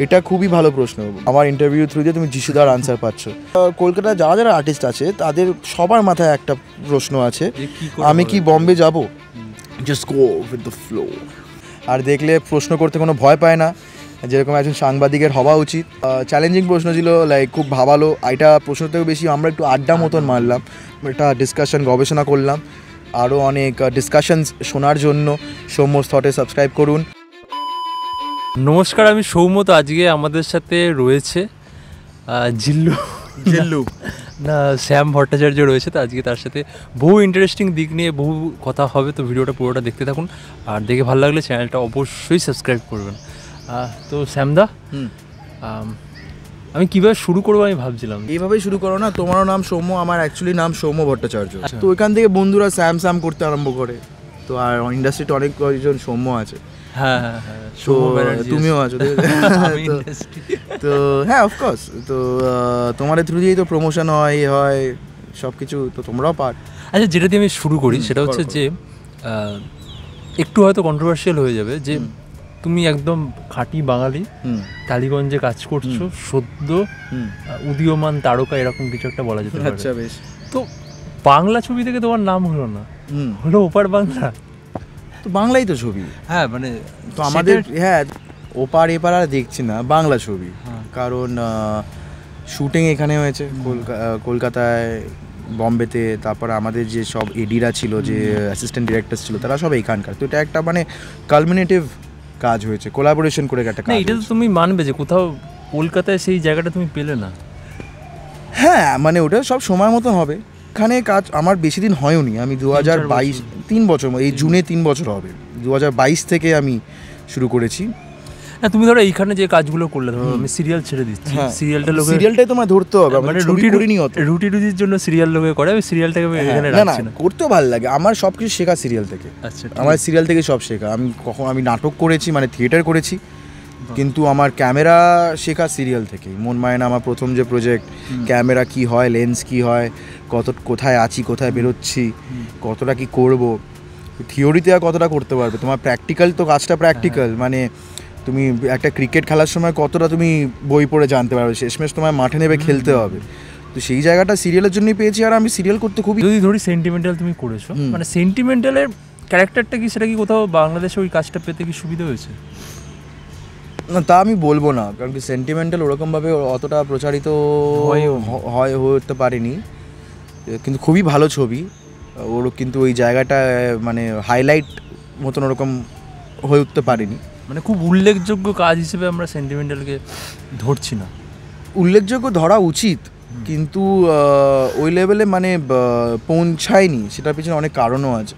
এটা খুবই ভালো প্রশ্ন। আমার ইন্টারভিউ থ্রু দিয়ে তুমি যিশুদার আনসার পাচ্ছ। কলকাতায় যারা যারা আর্টিস্ট আছে তাদের সবার মাথায় একটা প্রশ্ন আছে, আমি কি বম্বে যাব? Just go with the flow. আর দেখলে প্রশ্ন করতে কোনো ভয় পায় না, যেরকম একজন সাংবাদিকের হওয়া উচিত। চ্যালেঞ্জিং প্রশ্ন ছিল, লাইক খুব ভাবালো। এটা প্রশ্ন থেকেও বেশি আমরা একটু আড্ডা মতন মারলাম, একটা ডিসকাশন, গবেষণা করলাম। আরও অনেক ডিসকাশনস শোনার জন্য সৌম্য থটে সাবস্ক্রাইব করুন। নমস্কার, আমি সৌম্য। তো আজকে আমাদের সাথে রয়েছে জিল্লু না শ্যাম ভট্টাচার্য রয়েছে। তো আজকে তার সাথে বহু ইন্টারেস্টিং দিক নিয়ে বহু কথা হবে। তো ভিডিওটা পুরোটা দেখতে থাকুন, আর দেখে ভালো লাগলে চ্যানেলটা অবশ্যই সাবস্ক্রাইব করবেন। তো শ্যামদা, আমি কীভাবে শুরু করবো আমি ভাবছিলাম। এইভাবেই শুরু করো না, তোমারও নাম সৌম্য, আমার অ্যাকচুয়ালি নাম সৌম্য ভট্টাচার্য। তো ওইখান থেকে বন্ধুরা স্যাম স্যাম করতে আরম্ভ করে। তো আর ইন্ডাস্ট্রিতে অনেক কয়েকজন সৌম্য আছে। হ্যাঁ, তুমিও আছো। তো হ্যাঁ, অফকোর্স। তো তোমাদের থ্রু দিয়েই তো প্রমোশন হয় সব কিছু, তো তোমরাও পার। আচ্ছা, যেটা দিয়ে আমি শুরু করি সেটা হচ্ছে যে একটু হয়তো কন্ট্রোভার্সিয়াল হয়ে যাবে, যে তুমি একদম খাঁটি বাঙালি, টালিগঞ্জে কাজ করছো, সদ্য উদীয়মান তারকা, এরকম কিছু একটা বলা যেতে পারে। আচ্ছা, বেশ। তো বাংলা ছবি থেকে তোমার নাম হলো না, হলো ওপার বাংলা। তো বাংলাই তো ছবি। হ্যাঁ, মানে তো আমাদের, হ্যাঁ, ওপার এপার আর দেখছি না, বাংলা ছবি। কারণ শুটিং এখানে হয়েছে, কলকাতায়, বম্বেতে। তারপর আমাদের যে সব এডিরা ছিল, যে অ্যাসিস্ট্যান্ট ডিরেক্টর ছিল, তারা সব এইখানকার। তো এটা একটা মানে কালমিনেটিভ কাজ হয়েছে, কোলাবোরেশন করে একটা কাজ। এটা তো তুমি মানবে যে কোথাও কলকাতায় সেই জায়গাটা তুমি পেলে না। হ্যাঁ, মানে ওটা সব সময় মতো হবে। এখানে কাজ আমার বেশি দিন হয়নি। আমি 2022, 3 বছর, এই জুনে 3 বছর হবে। 2022 থেকে আমি শুরু করেছি। না, তুমি ধরো এইখানে যে কাজগুলো করলে, ধরো আমি সিরিয়াল ছেড়ে দিচ্ছি, সিরিয়ালটাই তোমায় ধরতে হবে। মানে রুটির জন্য সিরিয়াল লোকে করে, আমি সিরিয়ালটাকে এখানে রাখছি না। করতেও ভালো লাগে আমার, সব কিছু শেখা সিরিয়াল থেকে। আচ্ছা, আমার সিরিয়াল থেকে সব শেখা। আমি নাটক করেছি, মানে থিয়েটার করেছি, কিন্তু আমার ক্যামেরা শেখা সিরিয়াল থেকেই। মন মায়না আমার প্রথম যে প্রজেক্ট, ক্যামেরা কি হয়, লেন্স কি হয়, কোথায় আছি, কোথায় বেরোচ্ছি, কতটা কি করব, থিওরিতে আর কতটা করতে পারবে। তোমার প্র্যাকটিক্যাল তো কাজটা প্র্যাকটিক্যাল। মানে তুমি একটা ক্রিকেট খেলার সময় কতটা তুমি বই পড়ে জানতে পারবে, শেষমেশ তোমার মাঠে নেবে খেলতে হবে। তো সেই জায়গাটা সিরিয়ালের জন্যই পেয়েছি। আর আমি সিরিয়াল করতে খুবই, যদি ধরি সেন্টিমেন্টাল তুমি করেছো, মানে সেন্টিমেন্টালের ক্যারেক্টারটা কি, সেটা কি কোথাও বাংলাদেশে ওই কাজটা পেতে কি সুবিধা হয়েছে? না, তা আমি বলবো না, কারণ কি সেন্টিমেন্টাল ওরকমভাবে অতটা প্রচারিত হয়ে উঠতে পারেনি। কিন্তু খুবই ভালো ছবি ওর, কিন্তু ওই জায়গাটা মানে হাইলাইট মতন ওরকম হয়ে উঠতে পারেনি। মানে খুব উল্লেখযোগ্য কাজ হিসেবে আমরা সেন্টিমেন্টালকে ধরছি না। উল্লেখযোগ্য ধরা উচিত, কিন্তু ওই লেভেলে মানে পৌঁছায়নি। সেটার পিছনে অনেক কারণও আছে।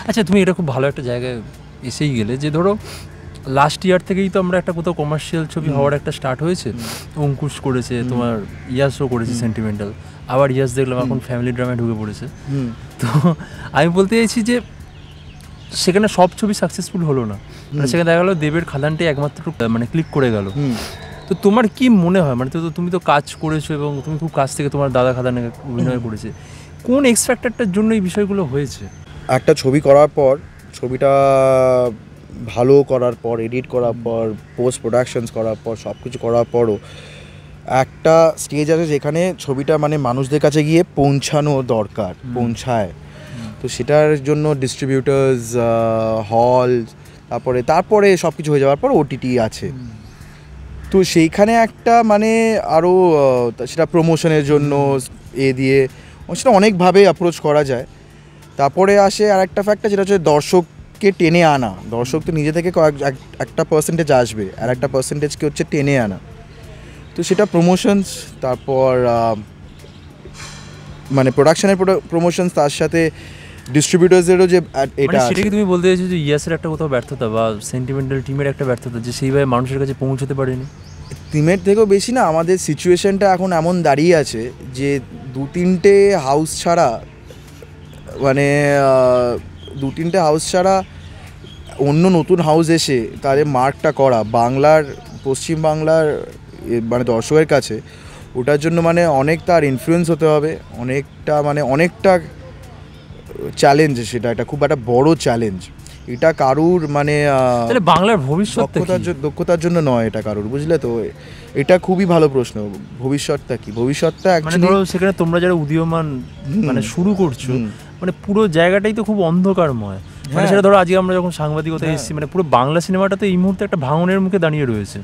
আচ্ছা, তুমি এটা খুব ভালো একটা জায়গায় এসেই গেলে, যে ধরো লাস্ট ইয়ার থেকেই তো আমরা একটা কোথাও কমার্শিয়াল ছবি হওয়ার একটা স্টার্ট হয়েছে। অঙ্কুশ করেছে, তোমার ইয়াসও করেছে সেন্টিমেন্টাল, আবার ইয়াস দেখলাম এখন ফ্যামিলি ড্রামায় ঢুকে পড়েছে। তো আমি বলতে চাইছি যে সেখানে সব ছবি সাকসেসফুল হলো না, মানে সেখানে দেখা গেলো দেবের খাদানটাই একমাত্র মানে ক্লিক করে গেল। তো তোমার কি মনে হয়, মানে তুমি তো কাজ করেছো এবং তুমি খুব কাছ থেকে তোমার দাদা খাদানে অভিনয় করেছে, কোন এক্স ফ্যাক্টরটার জন্য এই বিষয়গুলো হয়েছে? একটা ছবি করার পর, ছবিটা ভালো করার পর, এডিট করার পর, পোস্ট প্রোডাকশনস করার পর, সব কিছু করার পরও একটা স্টেজ আছে যেখানে ছবিটা মানে মানুষদের কাছে গিয়ে পৌঁছানো দরকার, পৌঁছায়। তো সেটার জন্য ডিস্ট্রিবিউটার্স, হল, তারপরে সব কিছু হয়ে যাওয়ার পর ওটিটি আছে। তো সেইখানে একটা মানে আরও সেটা প্রমোশনের জন্য দিয়ে সেটা অনেকভাবে অ্যাপ্রোচ করা যায়। তারপরে আসে আর একটা ফ্যাক্টর, যেটা হচ্ছে দর্শককে টেনে আনা। দর্শক তো নিজে থেকে একটা পার্সেন্টেজ আসবে, আর একটা পার্সেন্টেজকে হচ্ছে টেনে আনা। তো সেটা প্রমোশনস, তারপর মানে প্রোডাকশনের প্রমোশনস, তার সাথে ডিস্ট্রিবিউটার্সদেরও যে এটা। সেটা কি তুমি বলতে চাইছো যে ইয়াসের একটা কোথাও ব্যর্থতা বা সেন্টিমেন্টাল টিমের একটা ব্যর্থতা, যে সেইভাবে মানুষের কাছে পৌঁছতে পারেনি? টিমের থেকেও বেশি না, আমাদের সিচুয়েশনটা এখন এমন দাঁড়িয়ে আছে যে 2-3টে হাউস ছাড়া, মানে 2-3টে হাউস ছাড়া অন্য নতুন হাউস এসে তাদের মার্কটা করা বাংলার, পশ্চিমবাংলার মানে দর্শকের কাছে, ওটার জন্য মানে অনেক তার ইনফ্লুয়েন্স হতে হবে, অনেকটা চ্যালেঞ্জ। সেটা একটা খুব একটা বড় চ্যালেঞ্জ। এটা কারুর মানে তাহলে বাংলার ভবিষ্যৎটা কি? দক্ষতার জন্য নয় এটা কারুর, বুঝলে তো। এটা খুবই ভালো প্রশ্ন, ভবিষ্যৎটা কি? ভবিষ্যৎটা মানে অ্যাকচুয়ালি ধরো সেখানে তোমরা যারা উদীয়মান মানে শুরু করছো, মানে পুরো জায়গাটাই তো খুব অন্ধকারময়। মানে হ্যাঁ। সেটা ধরো আজকে আমরা যখন সাংবাদিকতায় এসেছি, মানে পুরো বাংলা সিনেমাটা তো এই মুহূর্তে একটা ভাঙনের মুখে দাঁড়িয়ে রয়েছে,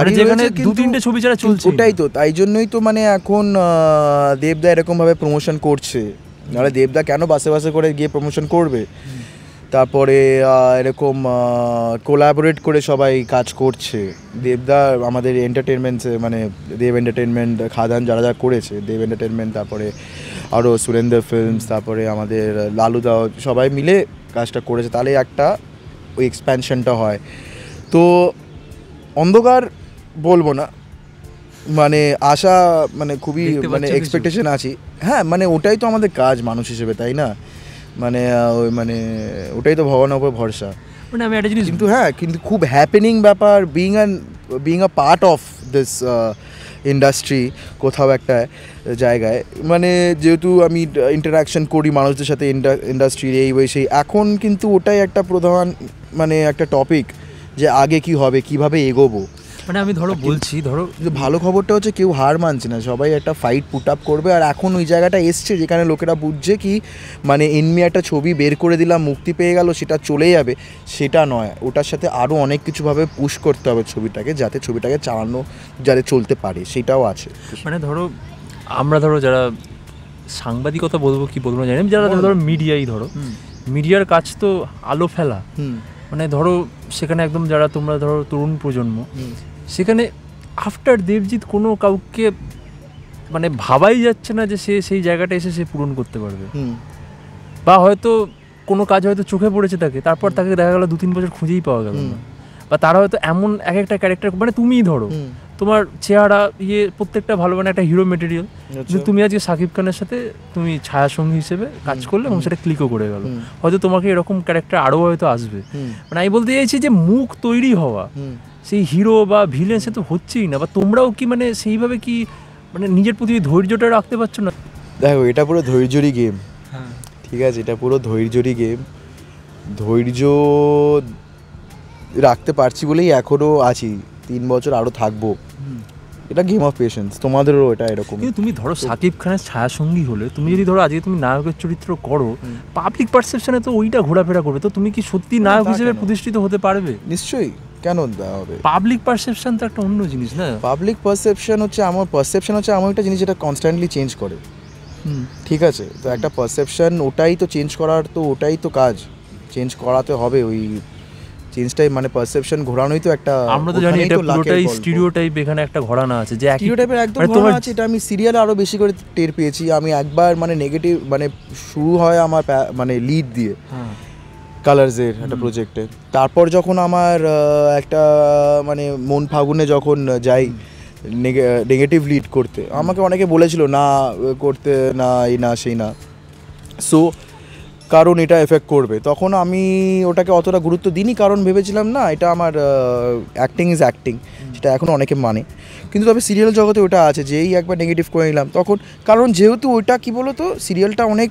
মানে যেখানে দু তিনটে ছবি ছাড়া চলছে। ওটাই তো, তাই জন্যই তো মানে এখন দেবদা এরকমভাবে প্রমোশন করছে। নাহলে দেবদা কেন বাসে বাসে করে গিয়ে প্রমোশন করবে? তারপরে এরকম কোলাবোরেট করে সবাই কাজ করছে। দেবদা আমাদের এন্টারটেনমেন্টসে মানে দেব এন্টারটেনমেন্ট, খাদান যারা যা করেছে, দেব এন্টারটেনমেন্ট, তারপরে আরও সুরেন্দ্র ফিল্মস, তারপরে আমাদের লালুদা, সবাই মিলে কাজটা করেছে। তাহলে একটা ওই এক্সপ্যানশনটা হয়। তো অন্ধকার বলবো না, মানে আশা মানে খুবই মানে এক্সপেকটেশন আছি। হ্যাঁ, মানে ওটাই তো আমাদের কাজ মানুষ হিসেবে, তাই না? মানে ওই মানে ওটাই তো ভগবানের উপর ভরসা। মানে আমি একটা জিনিস কিন্তু হ্যাঁ, কিন্তু খুব হ্যাপেনিং ব্যাপার being a part of this industry কোথাও একটা জায়গায়। মানে যেহেতু আমি ইন্টারাকশন করি মানুষদের সাথে ইন্ডাস্ট্রির এই সেই, এখন কিন্তু ওটাই একটা প্রধান মানে একটা টপিক, যে আগে কি হবে, কিভাবে এগোবো। মানে আমি ধরো বলছি, ধরো ভালো খবরটা হচ্ছে কেউ হার মানছে না, সবাই একটা ফাইট পুট আপ করবে। আর এখন ওই জায়গাটা এসছে যেখানে লোকেরা বুঝছে কি মানে এমনি একটা ছবি বের করে দিলাম, মুক্তি পেয়ে গেল, সেটা চলে যাবে, সেটা নয়। ওটার সাথে আরও অনেক কিছুভাবে পুশ করতে হবে ছবিটাকে, যাতে ছবিটাকে চালানো যাতে চলতে পারে, সেটাও আছে। মানে ধরো আমরা ধরো যারা সাংবাদিকতা বলবো কি বলবো না জানি, যারা ধরো মিডিয়াই, ধরো মিডিয়ার কাজ তো আলো ফেলা। মানে ধরো সেখানে একদম যারা তোমরা ধরো তরুণ প্রজন্ম, সেখানে আফটার দেবজিৎ কোনো কাউকে মানে ভাবাই যাচ্ছে না যে সে সেই জায়গাটা এসে সে পূরণ করতে পারবে। বা হয়তো কোনো কাজ হয়তো চোখে পড়েছে তাকে, তারপর তাকে দেখা গেল 2-3 বছর খুঁজেই পাওয়া গেল না। বা তারা হয়তো এমন এক একটা ক্যারেক্টার, মানে তুমিই ধরো তোমার চেহারা প্রত্যেকটা ভালো, মানে একটা হিরো মেটেরিয়াল, কিন্তু তুমি আজকে শাকিব খানের সাথে তুমি ছায়াসঙ্গী হিসেবে কাজ করলে এবং সেটা ক্লিকও করে গেল। হয়তো তোমাকে এরকম ক্যারেক্টার আরও হয়তো আসবে। মানে আমি বলতে চাইছি যে মুখ তৈরি হওয়া সেই হিরো বা ভিলেন সে তো হচ্ছেই না। বা তোমরাও কি মানে সেইভাবে কি মানে নিজের প্রতি ধৈর্যটা রাখতে পারছো না? দেখো, এটা পুরো ধৈর্যরই গেম। ঠিক আছে, এটা পুরো ধৈর্যরই গেম। ধৈর্য রাখতে পারছি বলেই এখনও আছি, 3 বছর আরও থাকবো। এটা গেম অফ পেশেন্স, তোমাদেরও এটা এরকম। কিন্তু তুমি ধরো শাকিব খানের ছায়াসঙ্গী হলে, তুমি যদি ধরো আজকে তুমি নায়কের চরিত্র করো, পাবলিক পারসেপশনে তো ওইটা ঘোরাফেরা করবে। তো তুমি কি সত্যি নায়ক হিসেবে প্রতিষ্ঠিত হতে পারবে? নিশ্চয়ই, কেন দেওয়া হবে? পাবলিক পারসেপশন তো একটা অন্য জিনিস না? পাবলিক পারসেপশন হচ্ছে এমন একটা জিনিস যেটা কনস্ট্যান্টলি চেঞ্জ করে। ঠিক আছে, তো একটা পারসেপশন ওটাই তো চেঞ্জ করার, তো ওটাই তো কাজ, চেঞ্জ করাতে হবে। ওই চেঞ্জটাই মানে পারসেপশন ঘোরানোই তো একটা। আমরা তো জানি এটা পুরোটাই স্টিরিওটাইপ, এখানে একটা ঘোরানো আছে যে স্টিরিওটাইপের একদম ঘোরানো আছে। এটা আমি সিরিয়ালে আরো বেশি করে টের পেয়েছি। আমি একবার মানে নেগেটিভ মানে শুরু হয় আমার মানে লিড দিয়ে কালার্সের একটা প্রজেক্টে, তারপর যখন আমার একটা মানে মন ফাগুনে যখন যাই নেগেটিভ লিড করতে, আমাকে অনেকে বলেছিল না করতে, না এই না সেই না, সো কারণ এটা এফেক্ট করবে। তখন আমি ওটাকে অতটা গুরুত্ব দিইনি, কারণ ভেবেছিলাম না এটা আমার অ্যাক্টিং ইজ অ্যাক্টিং, সেটা এখন অনেকে মানে। কিন্তু তবে সিরিয়াল জগতে ওটা আছে, যেই একবার নেগেটিভ করে নিলাম তখন, কারণ যেহেতু ওইটা কী বলো তো, সিরিয়ালটা অনেক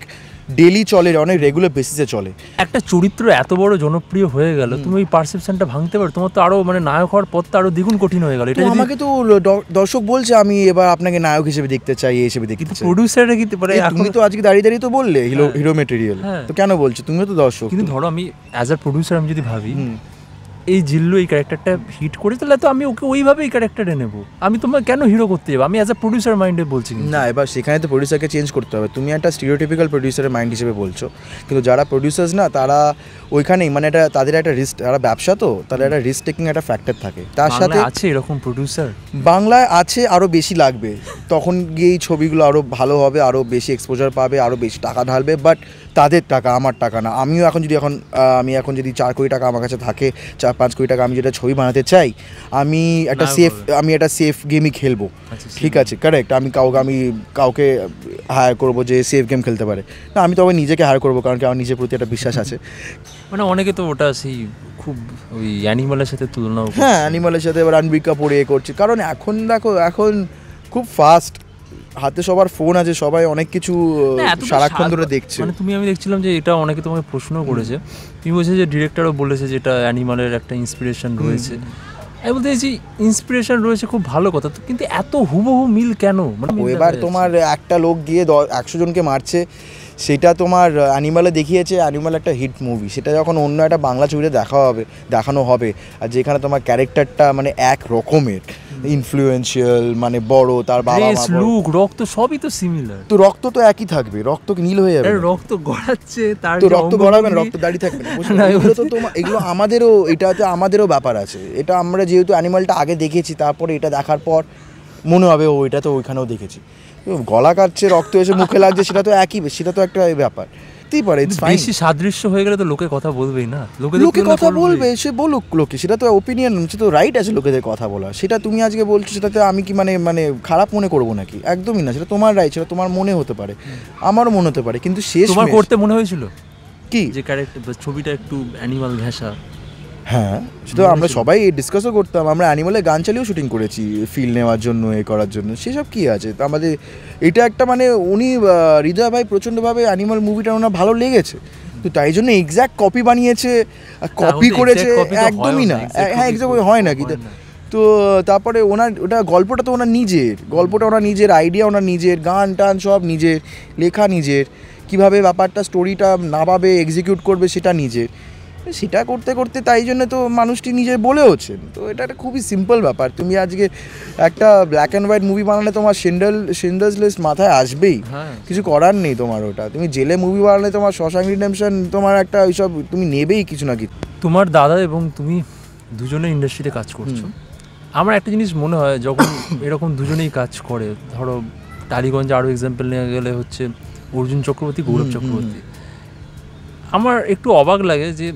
ডেলি চলে, অনেক রেগুলার বেসিসে চলে। একটা চরিত্র এত বড় জনপ্রিয় হয়ে গেল, তুমি ওই পারসেপশনটা ভাঙতে পারো, তোমার তো আরো মানে নায়ক হওয়ার পথটা আরো দ্বিগুণ কঠিন হয়ে গেল। এটা আমাকে তো দর্শক বলছে আমি এবার আপনাকে নায়ক হিসেবে দেখতে চাই, এই হিসেবে দেখতে চাই। প্রোডিউসাররা কি পারে? তুমি তো আজকে দাঁড়িয়ে দাঁড়িয়ে তো বললে হিরো মেটেরিয়াল, তো কেন বলছো? তুমিও তো দর্শক। কিন্তু ধরো আমি অ্যাজ আ প্রোডিউসার আমি যদি ভাবি এই জিল্লু এই ক্যারেক্টারটা হিট করে, তাহলে তো আমি ওকে ওইভাবেই ক্যারেক্টারে নেবো। আমি তোমার কেন হিরো করতে যাবো? আমি অ্যাজ আ প্রোডিউসার মাইন্ডে বলছি না। এবার সেখানে তো প্রোডিউসারকে চেঞ্জ করতে হবে। তুমি একটা স্টিরিওটিপিক্যাল প্রোডিউসারের মাইন্ড হিসেবে বলছো, কিন্তু যারা প্রোডিউসার্স না, তারা ওইখানেই মানে এটা তাদের একটা রিস্ক, তারা ব্যবসা, তো তাদের একটা রিস্ক টেকিং একটা ফ্যাক্টর থাকে। তার সাথে আছে এরকম প্রোডিউসার বাংলায় আছে, আরও বেশি লাগবে, তখন গিয়ে এই ছবিগুলো আরও ভালো হবে, আরও বেশি এক্সপোজার পাবে, আরও বেশি টাকা ঢালবে। বাট তাদের টাকা, আমার টাকা না। আমি এখন যদি 4 কোটি টাকা আমার কাছে থাকে, 4-5 কোটি টাকা, আমি যেটা ছবি বানাতে চাই, আমি একটা সেফ গেমই খেলবো। ঠিক আছে, কারেক্ট। আমি কাউকে হায়ার করবো যে সেফ গেম খেলতে পারে না, আমি তবে নিজেকে হায়ার করবো, কারণ কি আমার নিজের প্রতি একটা বিশ্বাস আছে। মানে অনেকে তো ওটা সেই খুব ওই অ্যানিমালের সাথে তুলনা, হ্যাঁ অ্যানিমালের সাথে এবার রণবীর কাপুর করছে, কারণ এখন দেখো এখন খুব ফাস্ট হাতে সবার ফোন আছে, সবাই অনেক কিছু না, এতটা সারাক্ষণ ধরে দেখছে। মানে তুমি, আমি দেখছিলাম যে এটা অনেকে তোমাকে প্রশ্ন করেছে, তুমি বলছে যে ডিরেক্টরও বলেছে যে এটা অ্যানিমালের একটা ইন্সপিরেশন রয়েছে। আমি বলতে চাইছি ইন্সপিরেশন রয়েছে খুব ভালো কথা, তো কিন্তু এত হুবহু মিল কেন? মানে এবার তোমার একটা লোক গিয়ে 100 জনকে মারছে, সেটা তোমার অ্যানিমালে দেখিয়েছে, অ্যানিমাল একটা হিট মুভি, সেটা যখন অন্য একটা বাংলা ছবিতে দেখানো হবে, আর যেখানে তোমার ক্যারেক্টারটা মানে এক রকমের ইনফ্লুয়েন্সিয়াল, মানে বড়, তার বাবা মা, লুক, রক্ত সবই তো সিমিলার। তো রক্ত তো একই থাকবে, রক্ত কি নীল হয়ে যাবে? রক্ত গড়াচ্ছে, তার তো রক্ত গড়াবে না, রক্ত দাঁড়িয়ে থাকবে না। এগুলো তো তোমার, এগুলো আমাদেরও, এটাতে আমাদেরও ব্যাপার আছে। এটা আমরা যেহেতু অ্যানিমালটা আগে দেখেছি, তারপরে এটা দেখার পর মনে হবে ও এটা তো ওইখানেও দেখেছি। গলা কাটছে, রক্ত এসে মুখে লাগছে, সেটা তো একই, সেটা তো একটা ব্যাপার। বেশি সাদৃশ্য হয়ে গেলে তো লোকে কথা বলবেই না, লোকে কথা বলবে, সে বলুক লোকে, সেটা তো ওপিনিয়ন, সে তো রাইট আছে লোকেদের কথা বলা। সেটা তুমি আজকে বলছো, সেটাতে আমি কি মানে খারাপ মনে করবো নাকি? একদমই না, সেটা তোমার রাইট, সেটা তোমার মনে হতে পারে, আমারও মনে হতে পারে, কিন্তু শেষ তোমার করতে মনে হয়েছিল কি যে ক্যারেক্টার ছবিটা একটু অ্যানিমাল ঘেঁষা? হ্যাঁ, সেটা আমরা সবাই ডিসকাসও করতাম, আমরা অ্যানিমালে গান চালিয়েও শুটিং করেছি ফিল নেওয়ার জন্য, করার জন্য, সেসব কি আছে আমাদের। এটা একটা মানে উনি হৃদয় ভাই প্রচণ্ডভাবে অ্যানিমাল মুভিটা ওনার ভালো লেগেছে, তো তাই জন্য এক্স্যাক্ট কপি বানিয়েছে, কপি করেছে, একদমই না। হ্যাঁ, এক্স্যাক্ট হয় না কি তো। তারপরে ওনার ওটা গল্পটা তো ওনার নিজের, গল্পটা ওনার নিজের, আইডিয়া ওনার নিজের, গান টান সব নিজের, লেখা নিজের, কীভাবে ব্যাপারটা স্টোরিটা নাভাবে এক্সিকিউট করবে সেটা নিজের, সেটা করতে করতে তাই জন্য তো মানুষটি নিজে বলেওছেন। তো এটা একটা খুবই সিম্পল ব্যাপার। তুমি আজকে একটা ব্ল্যাক অ্যান্ড হোয়াইট মুভি বানালে তোমার শিন্ডার্স লিস্ট মাথায় আসবেই, কিছু করার নেই তোমার ওটা। তুমি জেলে মুভি বানালে তোমার শশাঙ্ক রিডেম্পশন, তোমার একটা ওইসব তুমি নেবেই কিছু না কিছু। তোমার দাদা এবং তুমি দুজনে ইন্ডাস্ট্রিতে কাজ করছো, আমার একটা জিনিস মনে হয় যখন এরকম দুজনেই কাজ করে, ধরো টালিগঞ্জে আরও এক্সাম্পল নেওয়া গেলে হচ্ছে অর্জুন চক্রবর্তী, গৌরব চক্রবর্তী, আমার একটু অবাক লাগে যে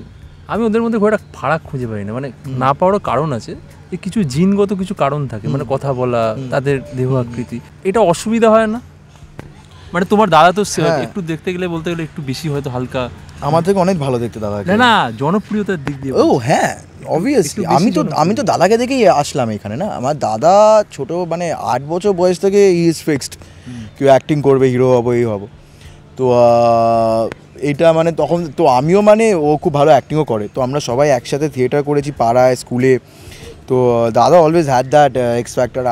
আমি ওদের মধ্যে খুব একটা ফারাক খুঁজে পাই না। মানে না পাওয়ারও কারণ আছে, যে কিছু জিনগত কিছু কারণ থাকে, মানে কথা বলা, তাদের দেহ আকৃতি, এটা অসুবিধা হয় না? মানে তোমার দাদা তো একটু দেখতে গেলে, বলতে গেলে একটু বেশি হয়তো হালকা, আমার থেকে অনেক ভালো দেখতে দাদা। না জনপ্রিয়তার দিক দিয়ে। ও হ্যাঁ, অবভিয়াসলি আমি তো দাদাকে দেখেই আসলাম এখানে না। আমার দাদা ছোট মানে 8 বছর বয়স থেকে হি ইজ ফিক্সড, কেউ অ্যাক্টিং করবে, হিরো হবো, এই হবো। তো এটা মানে তখন তো আমিও, মানে ও খুব ভালো অ্যাক্টিংও করে, তো আমরা সবাই একসাথে থিয়েটার করেছি পাড়ায়, স্কুলে। তো দাদা always had that x factor.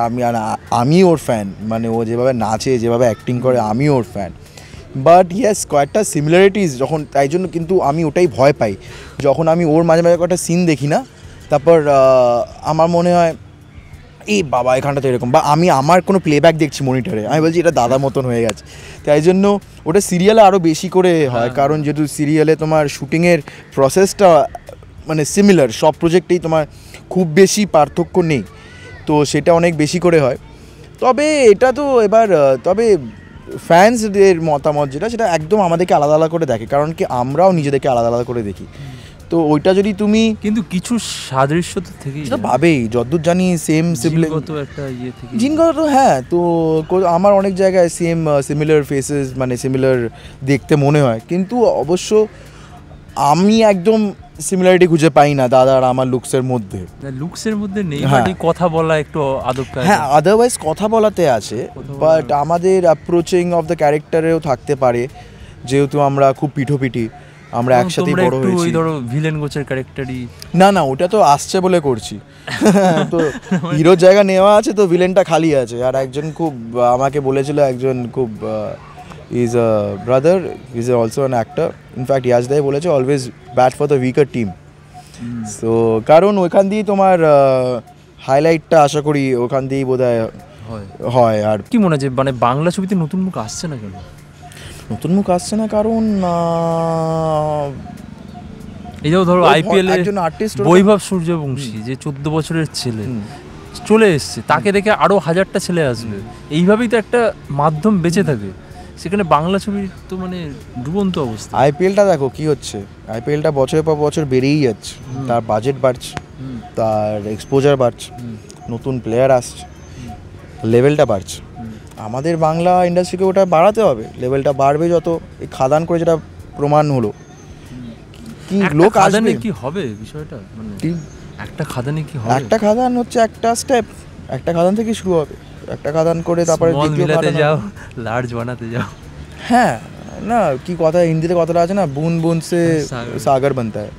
আমি ওর ফ্যান, মানে ও যেভাবে নাচে, যেভাবে অ্যাক্টিং করে, আমি ওর ফ্যান। বাট ইয়েস, কয়েকটা সিমিলারিটিস যখন, তাই জন্য কিন্তু আমি ওটাই ভয় পাই যখন আমি ওর মাঝে মাঝে কয়েকটা সিন দেখি না, তারপর আমার মনে হয় এই বাবা এখানটাতে এরকম, বা আমি আমার কোনো প্লেব্যাক দেখছি মনিটরে, আমি বলছি এটা দাদার মতন হয়ে গেছে। তাই জন্য ওটা সিরিয়ালে আরও বেশি করে হয়, কারণ যেহেতু সিরিয়ালে তোমার শুটিংয়ের প্রসেসটা মানে সিমিলার, সব প্রজেক্টেই তোমার খুব বেশি পার্থক্য নেই, তো সেটা অনেক বেশি করে হয়। তবে এটা তো এবার তবে ফ্যান্সদের মতামত যেটা, সেটা একদম আমাদেরকে আলাদা আলাদা করে দেখে, কারণ কি আমরাও নিজেদেরকে আলাদা আলাদা করে দেখি। তো ওইটা যদি তুমি, কিন্তু কিছু সাদৃশ্য তো থেকেই সেটা পাবেই, যতদূর জানি সেম সিবলিং একটা ইয়ে থেকে, জিনগত। হ্যাঁ, তো আমার অনেক জায়গায় সিমিলার ফেসেস, মানে সিমিলার দেখতে মনে হয়, কিন্তু অবশ্য আমি একদম সিমিলারিটি খুঁজে পাই না দাদা আর আমার লুকসের মধ্যে। নেই, বাট কথা বলা একটু আদব কায়দা, হ্যাঁ আদারওয়াইজ কথা বলাতে আছে, বাট আমাদের অ্যাপ্রোচিং অফ দ্য ক্যারেক্টারেও থাকতে পারে, যেহেতু আমরা খুব পিঠোপিঠি, আমরা একসাথেই বড় হয়েছি। ওই ধরো ভিলেন গোছের ক্যারেক্টারই না ওটা তো আসছে বলে করছি। তো হিরোর জায়গা নেওয়া আছে, তো ভিলেনটা খালি আছে। আর একজন খুব আমাকে বলেছিল, একজন খুব is a brother, is also an actor, in fact Yazdai বলেছে always bat for the weaker team. So কারণ ওইখান দিয়েই তোমার হাইলাইটটা আশা করি ওখান দিয়েই বোধহয় হয়। আর কি মনে হয় যে মানে বাংলা ছবিতে নতুন মুখ আসছে না কেন? নতুন মুখ আসছে না কারণ এই যে ধরো আইপিএল এর বৈভব সূর্যবংশী, যে 14 বছরের ছেলে চলে এসছে, তাকে দেখে আরো 1000টা ছেলে আসবে, এইভাবেই তো একটা মাধ্যম বেঁচে থাকে। সেখানে বাংলা ছবির তো মানে ডুবন্ত অবস্থা। আইপিএলটা দেখো কি হচ্ছে, আইপিএলটা বছরের পর বছর বেড়েই যাচ্ছে, তার বাজেট বাড়ছে, তার এক্সপোজার বাড়ছে, নতুন প্লেয়ার আসছে, লেভেলটা বাড়ছে। আমাদের বাংলা ইন্ডাস্ট্রিকে ওটা বাড়াতে হবে, লেভেলটা বাড়বে যত, এই খাদান করে যেটা প্রমাণ হলো, কি লোক আসবে, কি হবে বিষয়টা, মানে একটা খাদানে কি হবে? একটা খাদান হচ্ছে একটা স্টেপ, একটা খাদান থেকে শুরু হবে, একটা খাদান করে তারপরে Small দ্বিতীয় মিলাতে খাদান যাও, লার্জ বানাতে যাও। হ্যাঁ না কি কথা হিন্দিতে কথাটা আছে না, বুন বুন সে সাগর বানতা হয়।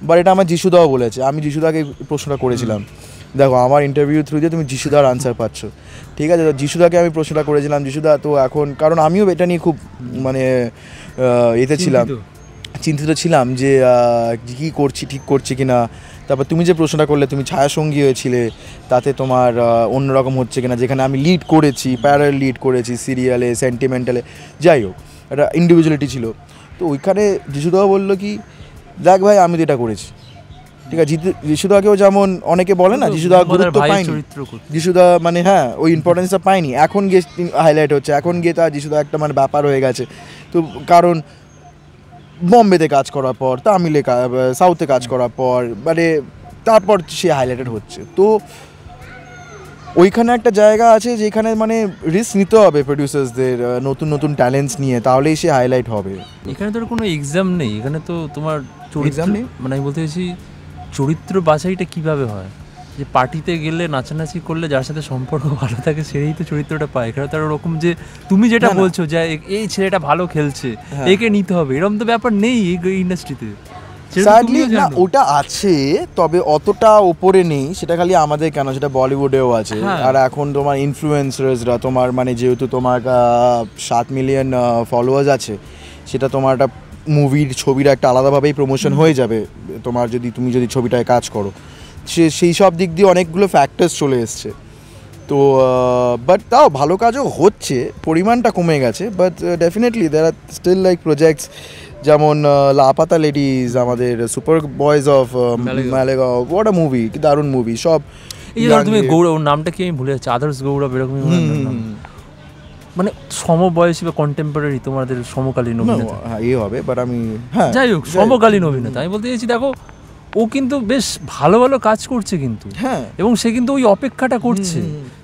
বাট এটা আমার যিশুদাও বলেছে, আমি যিশুদাকে প্রশ্নটা করেছিলাম, দেখো আমার ইন্টারভিউ থ্রু দিয়ে তুমি যিশুদার আনসার পাচ্ছ, ঠিক আছে, তো যিশুদাকে আমি প্রশ্নটা করেছিলাম, যিশুদা তো এখন, কারণ আমিও এটা নিয়ে খুব মানে এতে ছিলাম, চিন্তিত ছিলাম যে কী করছি, ঠিক করছি কি না। তারপর তুমি যে প্রশ্নটা করলে, তুমি ছায়াসঙ্গী হয়েছিলে, তাতে তোমার অন্যরকম হচ্ছে কিনা, যেখানে আমি লিড করেছি, প্যারাল লিড করেছি সিরিয়ালে, সেন্টিমেন্টালে, যাই হোক একটা ইন্ডিভিজুয়ালিটি ছিল। তো ওইখানে যিশুদাও বললো কি, দেখ ভাই আমি তো এটা করেছি, ঠিক আছে। যিশুদাকেও যেমন অনেকে বলে না যিশুদা গুরুত্ব পায়নি, যিশুদা মানে হ্যাঁ ওই ইম্পর্টেন্সটা পায়নি, এখন গিয়ে হাইলাইট হচ্ছে, এখন গিয়ে তার যিশুদা একটা মানে ব্যাপার হয়ে গেছে। তো কারণ বম্বেতে কাজ করার পর, তামিলে সাউথে কাজ করার পর, মানে তারপর সে হাইলাইটেড হচ্ছে। তো ওইখানে একটা জায়গা আছে যেখানে মানে রিস্ক নিতে হবে প্রডিউসার্সদের, নতুন নতুন ট্যালেন্টস নিয়ে, তাহলেই সে হাইলাইট হবে। এখানে তো কোনো এক্সাম নেই, এখানে তো তোমার এক্সাম নেই, মানে আমি বলতে চাইছি চরিত্র বাছাইটা কিভাবে হয়, যে পার্টিতে গেলে নাচানাচি করলে যার সাথে সম্পর্ক ভালো থাকে সেই তো চরিত্রটা পায়। এখানে তার ওরকম যে তুমি যেটা বলছো যে এই ছেলেটা ভালো খেলছে, একে নিতে হবে, এরকম তো ব্যাপার নেই এই ইন্ডাস্ট্রিতে। স্যাডলি না, ওটা আছে তবে অতটা ওপরে নেই, সেটা খালি আমাদের কেন, সেটা বলিউডেও আছে। আর এখন তোমার ইনফ্লুয়েন্সার্সরা, তোমার মানে যেহেতু তোমার 7 মিলিয়ন ফলোয়ার্স আছে, সেটা তোমার একটা মুভির ছবির একটা আলাদাভাবেই প্রমোশন হয়ে যাবে তোমার, যদি তুমি যদি ছবিটায় কাজ করো, সেই সব দিক দিয়ে অনেকগুলো ফ্যাক্টার্স চলে এসছে। তো বাট তাও ভালো কাজও হচ্ছে, পরিমাণটা কমে গেছে, but definitely there are still like projects, যেমন লাপাতা লেডিজ, আমাদের super boys of Malegaon, what a movie, কি দারুণ মুভি। সব তুমি গৌরব নামটা কি আমি ভুলে যাচ্ছি, আদার্স গৌরব এরকমই মানে সমবয়সী বা কন্টেম্পোরারি তোমাদের সমকালীন অভিনেতা, হ্যাঁ এ হবে, বাট আমি যাই হোক সমকালীন অভিনেতা আমি বলতে চাইছি। দেখো ও কিন্তু বেশ ভালো ভালো কাজ করছে কিন্তু, হ্যাঁ, এবং সে কিন্তু ওই অপেক্ষাটা করছে,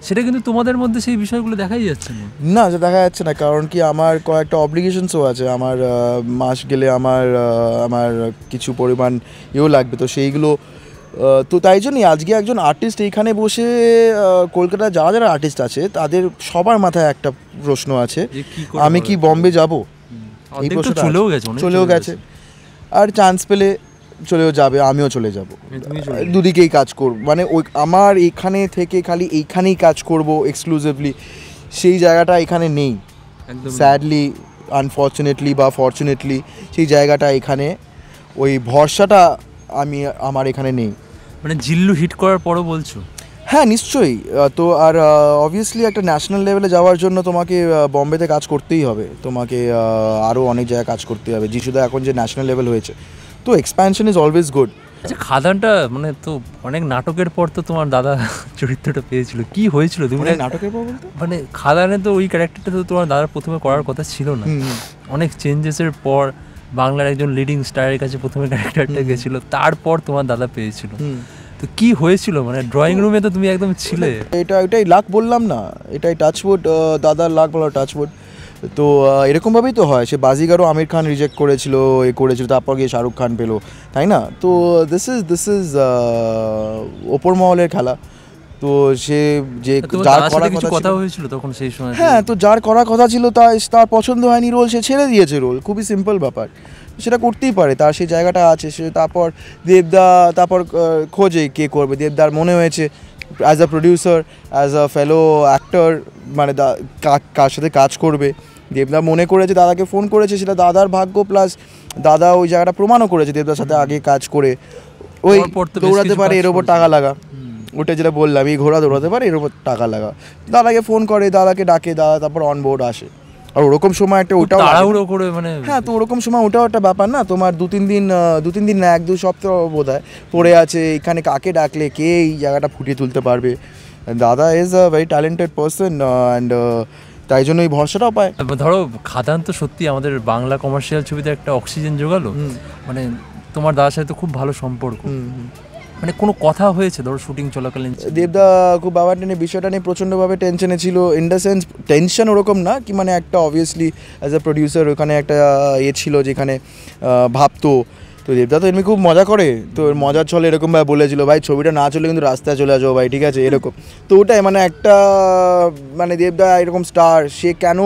সেটা কিন্তু তোমাদের মধ্যে সেই বিষয়গুলো দেখাই যাচ্ছে না। না, যে দেখা যাচ্ছে না, কারণ কি আমার কয়েকটা অব্লিগেশনসও আছে, আমার মাস গেলে আমার কিছু পরিমাণ এও লাগবে, তো সেইগুলো তো তাই জন্যই আজকে একজন আর্টিস্ট এইখানে বসে, কলকাতায় যারা যারা আর্টিস্ট আছে তাদের সবার মাথায় একটা প্রশ্ন আছে, আমি কি বম্বে যাব? এই প্রশ্নটা চলেও গেছে, আর চান্স পেলে চলেও যাবে, আমিও চলে যাব, দুদিকেই কাজ করব, মানে ওই আমার এখানে থেকে খালি এইখানেই কাজ করব এক্সক্লুসিভলি, সেই জায়গাটা এখানে নেই, স্যাডলি আনফর্চুনেটলি বা ফর্চুনেটলি সেই জায়গাটা এখানে, ওই ভরসাটা আমার এখানে নেই। মানে জিল্লু হিট করার পরও বলছো? হ্যাঁ নিশ্চয়ই, তো আর অবভিয়াসলি একটা ন্যাশনাল লেভেলে যাওয়ার জন্য তোমাকে বম্বেতে কাজ করতেই হবে, তোমাকে আরও অনেক জায়গায় কাজ করতে হবে। যিশুদা এখন যে ন্যাশনাল লেভেল হয়েছে, তো এক্সপ্যানশন ইজ অলওয়েজ গুড। আচ্ছা খাদানটা মানে তো অনেক নাটকের পর তো তোমার দাদা চরিত্রটা পেয়েছিল, কি হয়েছিল তুমি নাটকের পর বলতে? মানে খাদানে তো ওই ক্যারেক্টারটা তো তোমার দাদার প্রথমে করার কথা ছিল না, অনেক চেঞ্জেসের পর বাংলার একজন লিডিং স্টারের কাছে প্রথমে ক্যারেক্টারটা গেছিল, তারপর তোমার দাদা পেয়েছিল। তো কি হয়েছিল, মানে ড্রয়িং রুমে তো তুমি একদম ছিলে। এটাই লাক বললাম না, এটাই টাচউড, দাদার লাক বলো টাচউড। তো এরকমভাবেই তো হয়, সে বাজিগারও আমির খান রিজেক্ট করেছিল, করেছিল, তারপর গিয়ে শাহরুখ খান পেলো, তাই না? তো দিস ইজ ওপর মহলের খেলা। তো সে যে যার করার কথা হয়েছিল তখন সেই সময়, হ্যাঁ, তো যার করার কথা ছিল তার পছন্দ হয়নি রোল, সে ছেড়ে দিয়েছে রোল, খুবই সিম্পল ব্যাপার, সেটা করতেই পারে, তার সেই জায়গাটা আছে। সে তারপর দেবদা খোঁজে কে করবে, দেবদার মনে হয়েছে as a producer, as a fellow actor, মানে কার সাথে কাজ করবে, দেবদা মনে করেছে, দাদাকে ফোন করেছে, সেটা দাদার ভাগ্য, প্লাস দাদা ওই জায়গাটা প্রমাণও করেছে দেবদার সাথে আগে কাজ করে, ওই দৌড়াতে পারে এর ওপর টাকা লাগা, ওটা যেটা বললাম, এই ঘোড়া দৌড়াতে পারে এর উপর টাকা লাগা, দাদাকে ফোন করে, দাদাকে ডাকে, দাদা তারপর অনবোর্ড আসে। আর ওরকম সময় একটা ওটাও করে মানে, হ্যাঁ, তো ওরকম সময় ওটাও একটা ব্যাপার না, তোমার দু তিন দিন না 1-2 সপ্তাহ বোধ হয় পড়ে আছে, এখানে কাকে ডাকলে কে এই জায়গাটা ফুটিয়ে তুলতে পারবে। দাদা is a very talented person, and তাই জন্য এই ভরসাটাও পায়। ধরো খাদান তো সত্যি আমাদের বাংলা কমার্শিয়াল ছবিতে একটা অক্সিজেন জোগালো, মানে তোমার দাদার সাথে তো খুব ভালো সম্পর্ক, মানে কোনো কথা হয়েছে ধরো শুটিং চলাকালীন? দেবদা খুব ব্যাপারটা নিয়ে, বিষয়টা নিয়ে প্রচণ্ডভাবে টেনশনে ছিল, ইন দ্য সেন্স টেনশন ওরকম না কি, মানে একটা অবভিয়াসলি অ্যাজ আ প্রডিউসার ওখানে একটা ছিল যেখানে ভাবতো তো দেবদা তো এমনি খুব মজা করে, তো ওর মজার ছলে এরকমভাবে বলেছিল ভাই ছবিটা না চলে কিন্তু রাস্তায় চলে আসো ভাই, ঠিক আছে এরকম। তো ওটাই মানে একটা মানে দেবদা এরকম স্টার, সে কেন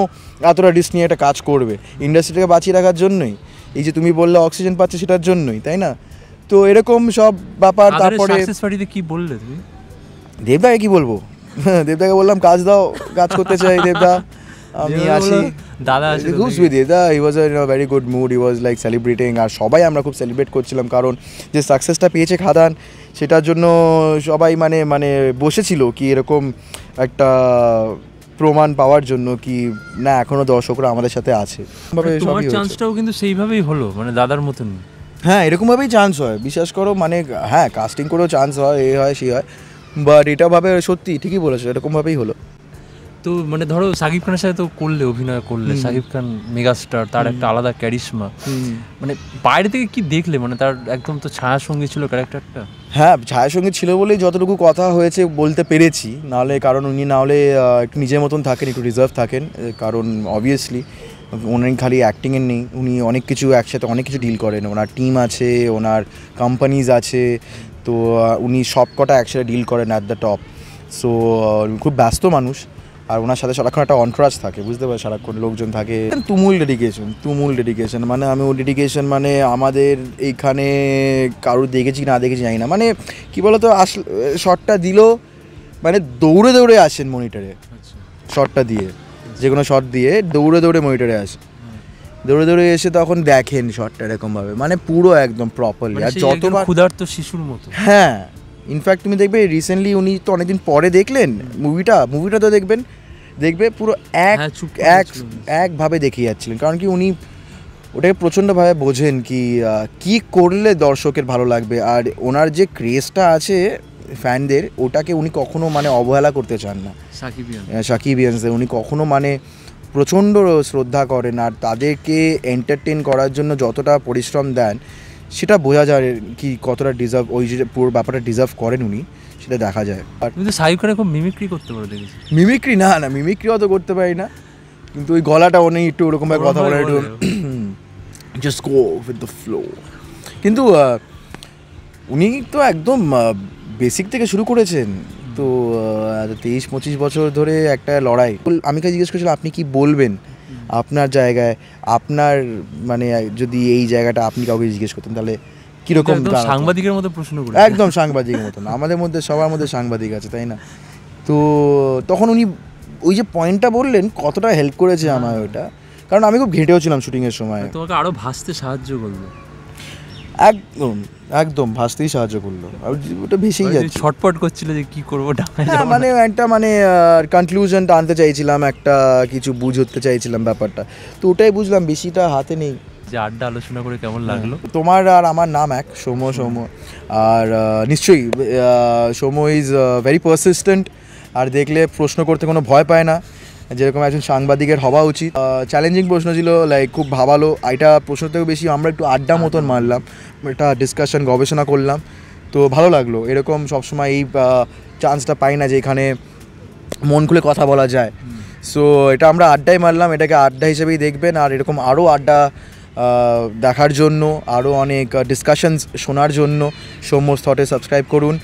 এতটা রিস্ক নিয়ে একটা কাজ করবে ইন্ডাস্ট্রিটাকে বাঁচিয়ে রাখার জন্যই, এই যে তুমি বললে অক্সিজেন পাচ্ছে সেটার জন্যই, তাই না? তো এরকম সব ব্যাপার। তারপরে সাকসেস পার্টিতে কি বললে তুমি? দেবদাকে কি বলবো, দেবদাকে বললাম কাজ দাও, কাজ করতে চাই দেবদা, আমি আসি। দাদা আছে তো খুব সুইট দেবদা, he was in a very good mood, he was like celebrating, আর সবাই আমরা খুব সেলিব্রেট করছিলাম, কারণ যে সাকসেসটা পেয়েছে খাদান সেটার জন্য সবাই মানে মানে বসেছিল কি এরকম একটা প্রমাণ পাওয়ার জন্য কি না এখনও দর্শকরা আমাদের সাথে আছে। তোমার সবই হয়েছে। চান্সটাও কিন্তু সেইভাবেই হলো, মানে দাদার মতন। হ্যাঁ এরকমভাবেই চান্স হয়, বিশ্বাস করো, মানে হ্যাঁ কাস্টিং করেও চান্স হয়, এ হয় সে হয়, বাট এটা ভাবে সত্যি ঠিকই বলেছো, এরকমভাবেই হলো। তো মানে ধরো সাকিব খানের সাথে তো করলে, অভিনয় করলে, সাকিব খান মেগাস্টার, তার একটা আলাদা ক্যারিশমা, মানে বাইরে থেকে কি দেখলে, মানে তার একদম তো ছায়া সঙ্গী ছিল ক্যারেক্টারটা। হ্যাঁ ছায়াসঙ্গীত ছিল বলেই যতটুকু কথা হয়েছে বলতে পেরেছি, নাহলে কারণ উনি না হলে একটু নিজের মতন থাকেন, একটু রিজার্ভ থাকেন, কারণ অবভিয়াসলি উনি খালি অ্যাক্টিংয়ের নেই, উনি অনেক কিছু একসাথে অনেক কিছু ডিল করেন, ওনার টিম আছে, ওনার কোম্পানিজ আছে, তো উনি সব কটা একসাথে ডিল করেন অ্যাট দ্য টপ। সো খুব ব্যস্ত মানুষ, আর ওনার সাথে সারাক্ষণ একটা অন্টরাজ থাকে, বুঝতে পারে, সারাক্ষণ লোকজন থাকে, তুমুল ডেডিকেশন, মানে আমি ও ডেডিকেশন মানে আমাদের এইখানে কারোর দেখেছি না দেখেছি জানি না, মানে কী বলতো শটটা দিল মানে দৌড়ে দৌড়ে আসেন মনিটরে, শটটা দিয়ে যে কোনো শট দিয়ে দৌড়ে দৌড়ে মনিটরে আসে, দৌড়ে দৌড়ে এসে তখন দেখেন শটটা এরকমভাবে, মানে পুরো একদম প্রপারলি, আর যতবার ক্ষুধার্ত শিশুর মতো। হ্যাঁ ইনফ্যাক্ট তুমি দেখবে রিসেন্টলি উনি তো অনেকদিন পরে দেখলেন মুভিটা তো দেখবে পুরো একভাবে দেখিয়ে যাচ্ছিলেন, কারণ কি উনি ওটাকে প্রচণ্ডভাবে বোঝেন কি কি করলে দর্শকের ভালো লাগবে, আর ওনার যে ক্রেজটা আছে ফ্যানদের, ওটাকে উনি কখনো মানে অবহেলা করতে চান না। সাকিবিয়ানসদের উনি কখনো মানে প্রচণ্ড শ্রদ্ধা করেন, আর তাদেরকে এন্টারটেন করার জন্য যতটা পরিশ্রম দেন সেটা বোঝা যায় কি কতটা ডিজার্ভ, ওই যে পুরো ব্যাপারটা ডিজার্ভ করেন উনি, সেটা দেখা যায়। আর কিন্তু সাকিব খান খুব মিমিক্রি করতে পারে দেখেছি। মিমিক্রি না মিমিক্রি অত করতে পারি না, কিন্তু ওই গলাটা উনি একটু ওরকমভাবে কথা বলে একটু just go with the flow, কিন্তু উনি তো একদম বেসিক থেকে শুরু করেছেন, তো 23-25 বছর ধরে একটা লড়াই। আমি কাছে জিজ্ঞেস করছিলাম আপনি কি বলবেন আপনার জায়গায়, আপনার মানে যদি এই জায়গাটা আপনি কাউকে জিজ্ঞেস করতেন তাহলে কীরকম? সাংবাদিকের মতো প্রশ্ন করে, একদম সাংবাদিকের মতন, আমাদের মধ্যে সবার মধ্যে সাংবাদিক আছে তাই না? তো তখন উনি ওই যে পয়েন্টটা বললেন কতটা হেল্প করেছে আমার ওটা, কারণ আমি খুব ঘেঁটেও ছিলাম শুটিংয়ের সময়। তোমাকে আরও ভাসতে সাহায্য করলো, একদম ভাসতেই সাহায্য করলো, ওটা ভেসেই যাচ্ছে, ছটপট করছিল যে কি করবো, মানে একটা মানে কনক্লুশনটা আনতে চাইছিলাম, একটা কিছু বুঝতে চাইছিলাম ব্যাপারটা, তো ওটাই বুঝলাম, বেশিটা হাতে নেই। যে আড্ডা আলোচনা করে কেমন লাগলো? তোমার আর আমার নাম এক, সৌম্য, আর নিশ্চয়ই সৌম্য ইজ ভেরি পারসিস্টেন্ট, আর দেখলে প্রশ্ন করতে কোনো ভয় পায় না, যেরকম একজন সাংবাদিকের হওয়া উচিত। চ্যালেঞ্জিং প্রশ্ন ছিল, লাইক খুব ভাবালো, এটা প্রশ্ন থেকেও বেশি আমরা একটু আড্ডা মতন মারলাম, একটা ডিসকাশন গবেষণা করলাম, তো ভালো লাগলো। এরকম সবসময় এই চান্সটা পাই না যে এখানে মন খুলে কথা বলা যায়, সো এটা আমরা আড্ডাই মারলাম, এটাকে আড্ডা হিসেবেই দেখবেন, আর এরকম আরও আড্ডা দেখার জন্য, আরও অনেক ডিসকাশনস শোনার জন্য সৌম্য থটে সাবস্ক্রাইব করুন।